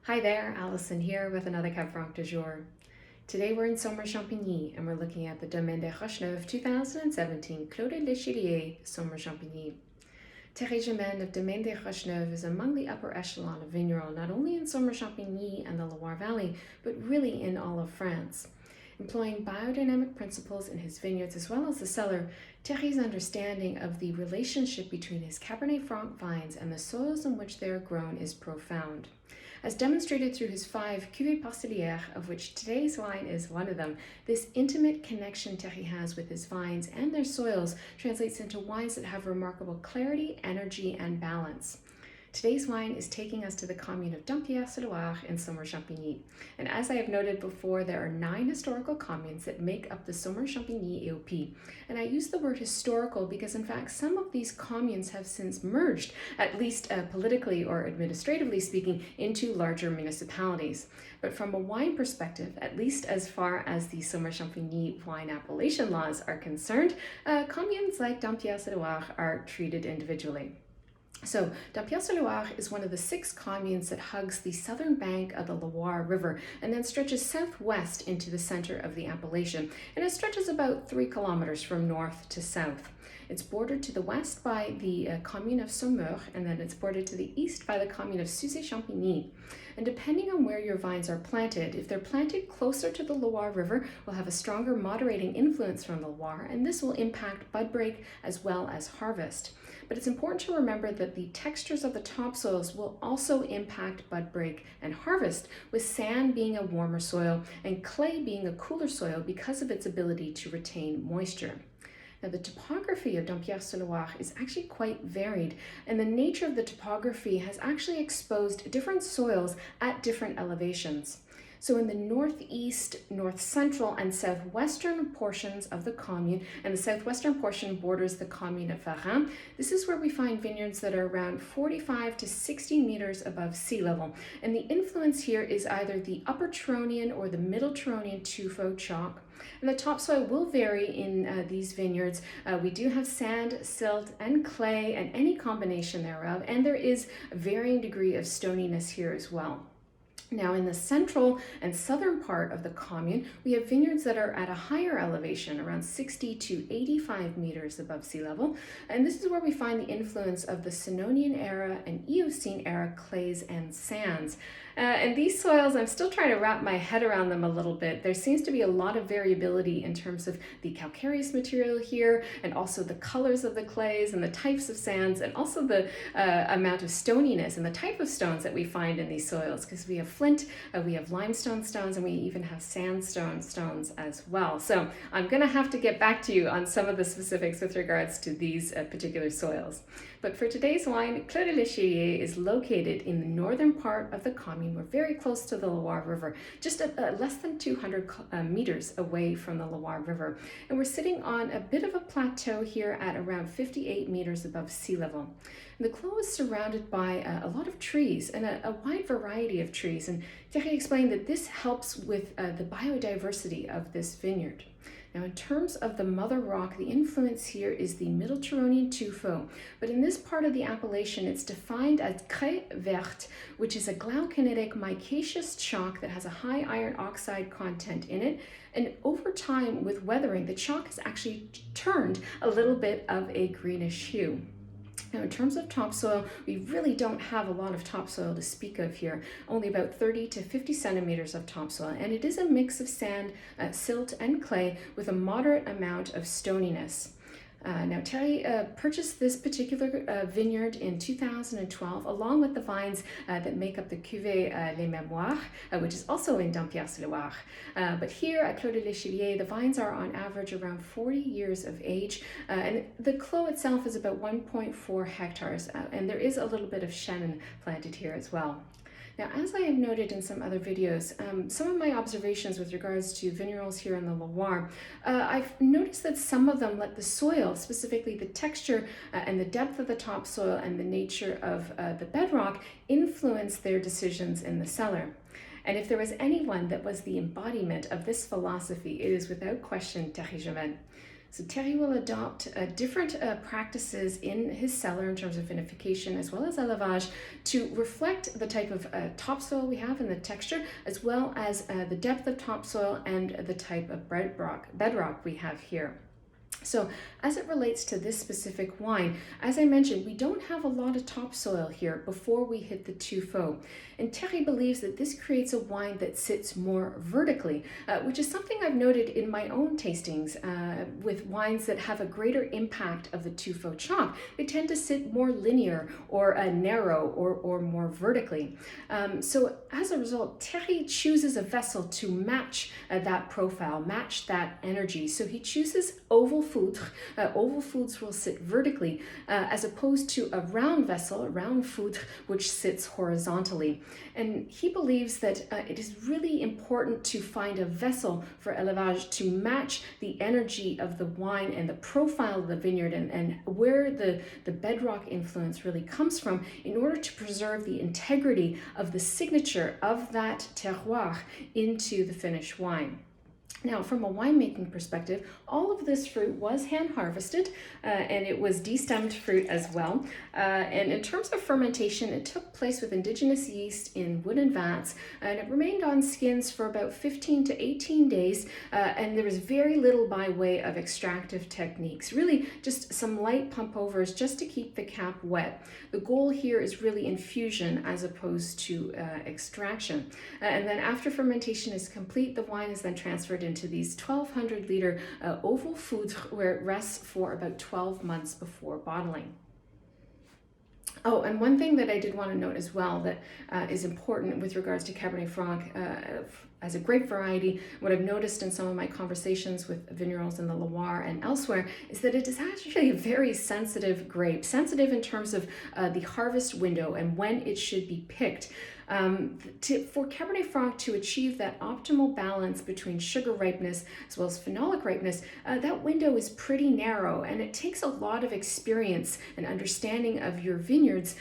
Hi there, Alison here with another Cab Franc du jour. Today we're in Saumur-Champigny and we're looking at the Domaine des Roches Neuves 2017 Clos de l'Echelier, Saumur-Champigny. Thierry Germain of Domaine des Roches Neuves is among the upper echelon of vignerons, not only in Saumur-Champigny and the Loire Valley, but really in all of France. Employing biodynamic principles in his vineyards as well as the cellar, Thierry's understanding of the relationship between his Cabernet Franc vines and the soils in which they are grown is profound. As demonstrated through his 5 cuvées parcellaires, of which today's wine is one of them, this intimate connection Thierry has with his vines and their soils translates into wines that have remarkable clarity, energy, and balance. Today's wine is taking us to the commune of Dampierre-sur-Loire in Saumur-Champigny. And as I have noted before, there are 9 historical communes that make up the Saumur-Champigny AOP. And I use the word historical because in fact some of these communes have since merged, at least politically or administratively speaking, into larger municipalities. But from a wine perspective, at least as far as the Saumur-Champigny wine appellation laws are concerned, communes like Dampierre-sur-Loire are treated individually. So, Dampierre-sur-Loire is one of the 6 communes that hugs the southern bank of the Loire River and then stretches southwest into the center of the appellation, and it stretches about 3 kilometers from north to south. It's bordered to the west by the Communes of Saumur, and then it's bordered to the east by the Commune of Saumur-Champigny. And depending on where your vines are planted, if they're planted closer to the Loire River, will have a stronger moderating influence from the Loire, and this will impact bud break as well as harvest. But it's important to remember that the textures of the topsoils will also impact bud break and harvest, with sand being a warmer soil and clay being a cooler soil because of its ability to retain moisture. Now, the topography of Dampierre-sur-Loire is actually quite varied, and the nature of the topography has actually exposed different soils at different elevations. So in the northeast, north central, and southwestern portions of the commune, and the southwestern portion borders the commune of Franc, this is where we find vineyards that are around 45 to 60 meters above sea level. And the influence here is either the upper Turonian or the middle Turonian tuffeau chalk. And the topsoil will vary in these vineyards. We do have sand, silt, and clay, and any combination thereof, and there is a varying degree of stoniness here as well. Now, in the central and southern part of the commune, we have vineyards that are at a higher elevation, around 60 to 85 meters above sea level. And this is where we find the influence of the Sinoian era and Eocene era clays and sands. And these soils, I'm still trying to wrap my head around them a little bit. There seems to be a lot of variability in terms of the calcareous material here, and also the colors of the clays and the types of sands, and also the amount of stoniness and the type of stones that we find in these soils, because we have flint, we have limestone stones, and we even have sandstone stones as well. So I'm going to have to get back to you on some of the specifics with regards to these particular soils. But for today's wine, Clos de l'Echelier is located in the northern part of the commune. We're very close to the Loire River, just less than 200 meters away from the Loire River. And we're sitting on a bit of a plateau here at around 58 meters above sea level. And the Clos is surrounded by a lot of trees, and a wide variety of trees. And Thierry explained that this helps with the biodiversity of this vineyard. Now, in terms of the mother rock, the influence here is the Middle Turonian tuffeau, but in this part of the appellation, it's defined as craie verte, which is a glauconitic micaceous chalk that has a high iron oxide content in it. And over time, with weathering, the chalk has actually turned a little bit of a greenish hue. Now, in terms of topsoil, we really don't have a lot of topsoil to speak of here, only about 30 to 50 centimeters of topsoil, and it is a mix of sand, silt, and clay with a moderate amount of stoniness. Now, Thierry purchased this particular vineyard in 2012, along with the vines that make up the cuvée Les Mémoires, which is also in Dampierre-sur-Loire. But here at Clos de l'Echelier, the vines are on average around 40 years of age, and the clos itself is about 1.4 hectares, and there is a little bit of Chenin planted here as well. Now, as I have noted in some other videos, some of my observations with regards to vignerons here in the Loire, I've noticed that some of them let the soil, specifically the texture and the depth of the topsoil and the nature of the bedrock, influence their decisions in the cellar. And if there was anyone that was the embodiment of this philosophy, it is without question Thierry Germain. So Thierry will adopt different practices in his cellar in terms of vinification as well as élevage to reflect the type of topsoil we have and the texture, as well as the depth of topsoil and the type of bedrock we have here. So as it relates to this specific wine, as I mentioned, we don't have a lot of topsoil here before we hit the tuffeau. And Thierry believes that this creates a wine that sits more vertically, which is something I've noted in my own tastings with wines that have a greater impact of the tuffeau chalk. They tend to sit more linear or narrow or more vertically. So as a result, Thierry chooses a vessel to match that profile, match that energy. So he chooses oval foudre. Oval foudres will sit vertically as opposed to a round vessel, a round foudre, which sits horizontally. And he believes that it is really important to find a vessel for élevage to match the energy of the wine and the profile of the vineyard and where the bedrock influence really comes from in order to preserve the integrity of the signature of that terroir into the finished wine. Now, from a winemaking perspective, all of this fruit was hand harvested and it was destemmed fruit as well. And in terms of fermentation, it took place with indigenous yeast in wooden vats and it remained on skins for about 15 to 18 days. And there was very little by way of extractive techniques, really just some light pump overs just to keep the cap wet. The goal here is really infusion as opposed to extraction. And then after fermentation is complete, the wine is then transferred into these 1,200 liter oval foudre where it rests for about 12 months before bottling. Oh, and one thing that I did want to note as well that is important with regards to Cabernet Franc as a grape variety, what I've noticed in some of my conversations with vignerons in the Loire and elsewhere is that it is actually a very sensitive grape, sensitive in terms of the harvest window and when it should be picked. For Cabernet Franc to achieve that optimal balance between sugar ripeness as well as phenolic ripeness, that window is pretty narrow and it takes a lot of experience and understanding of your vineyards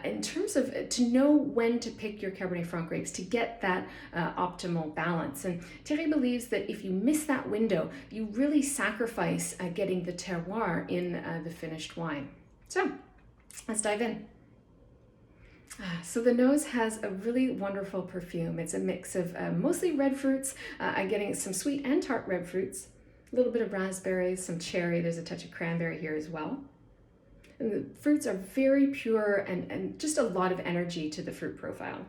in terms of to know when to pick your Cabernet Franc grapes to get that optimal balance. And Thierry believes that if you miss that window, you really sacrifice getting the terroir in the finished wine. So let's dive in. So the nose has a really wonderful perfume. It's a mix of mostly red fruits. I'm getting some sweet and tart red fruits, a little bit of raspberries, some cherry. There's a touch of cranberry here as well. And the fruits are very pure and just a lot of energy to the fruit profile.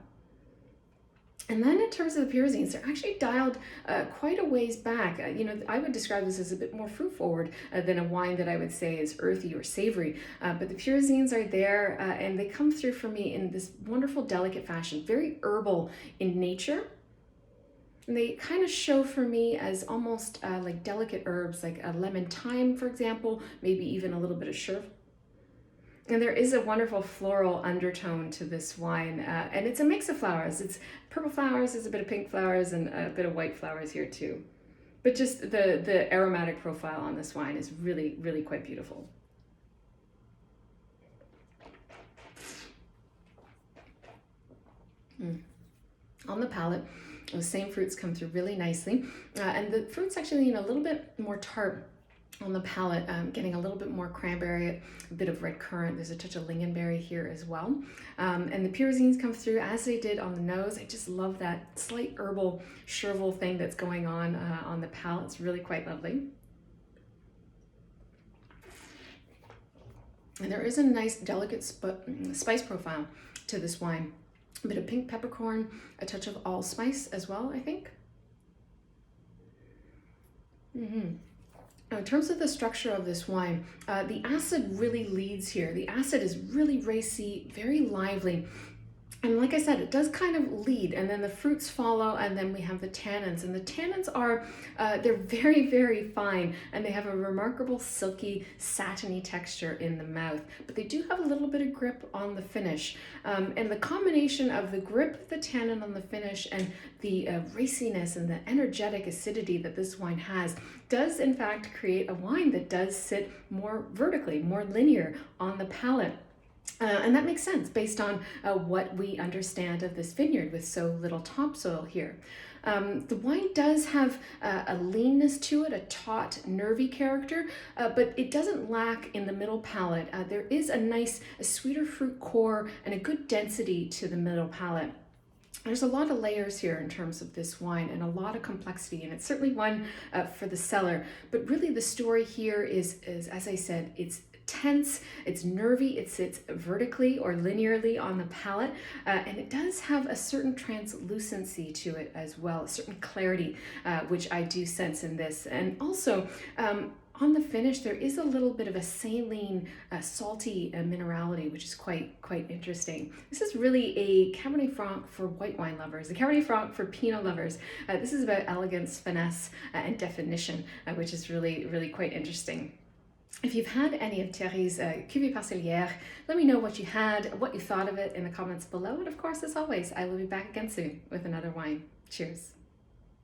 And then in terms of the pyrazines, they're actually dialed quite a ways back. I would describe this as a bit more fruit forward than a wine that I would say is earthy or savory. But the pyrazines are there and they come through for me in this wonderful, delicate fashion, very herbal in nature. And they kind of show for me as almost like delicate herbs, like a lemon thyme, for example, maybe even a little bit of chervil. And there is a wonderful floral undertone to this wine, and it's a mix of flowers. It's purple flowers, there's a bit of pink flowers, and a bit of white flowers here too. But just the aromatic profile on this wine is really, really quite beautiful. On the palate, the same fruits come through really nicely, and the fruits actually a little bit more tart on the palate, getting a little bit more cranberry, a bit of red currant. There's a touch of lingonberry here as well. And the pyrazines come through as they did on the nose. I just love that slight herbal chervil thing that's going on the palate. It's really quite lovely. And there is a nice delicate spice profile to this wine. A bit of pink peppercorn, a touch of allspice as well, I think. Now, in terms of the structure of this wine, the acid really leads here. The acid is really racy, very lively. And like I said, it does kind of lead, and then the fruits follow, and then we have the tannins. And the tannins are, they're very, very fine, and they have a remarkable silky, satiny texture in the mouth. But they do have a little bit of grip on the finish. And the combination of the grip, the tannin on the finish, and the raciness and the energetic acidity that this wine has does in fact create a wine that does sit more vertically, more linear on the palate. And that makes sense based on what we understand of this vineyard with so little topsoil here. The wine does have a leanness to it, a taut, nervy character, but it doesn't lack in the middle palate. There is a sweeter fruit core and a good density to the middle palate. There's a lot of layers here in terms of this wine and a lot of complexity, and it's certainly one for the cellar. But really the story here is, as I said, it's tense, it's nervy, it sits vertically or linearly on the palate, and it does have a certain translucency to it as well, a certain clarity, which I do sense in this. And also, on the finish, there is a little bit of a saline, salty minerality, which is quite interesting. This is really a Cabernet Franc for white wine lovers, a Cabernet Franc for Pinot lovers. This is about elegance, finesse, and definition, which is really quite interesting. If you've had any of Thierry's cuvées parcellaires, let me know what you had, what you thought of it in the comments below. And of course, as always, I will be back again soon with another wine. Cheers.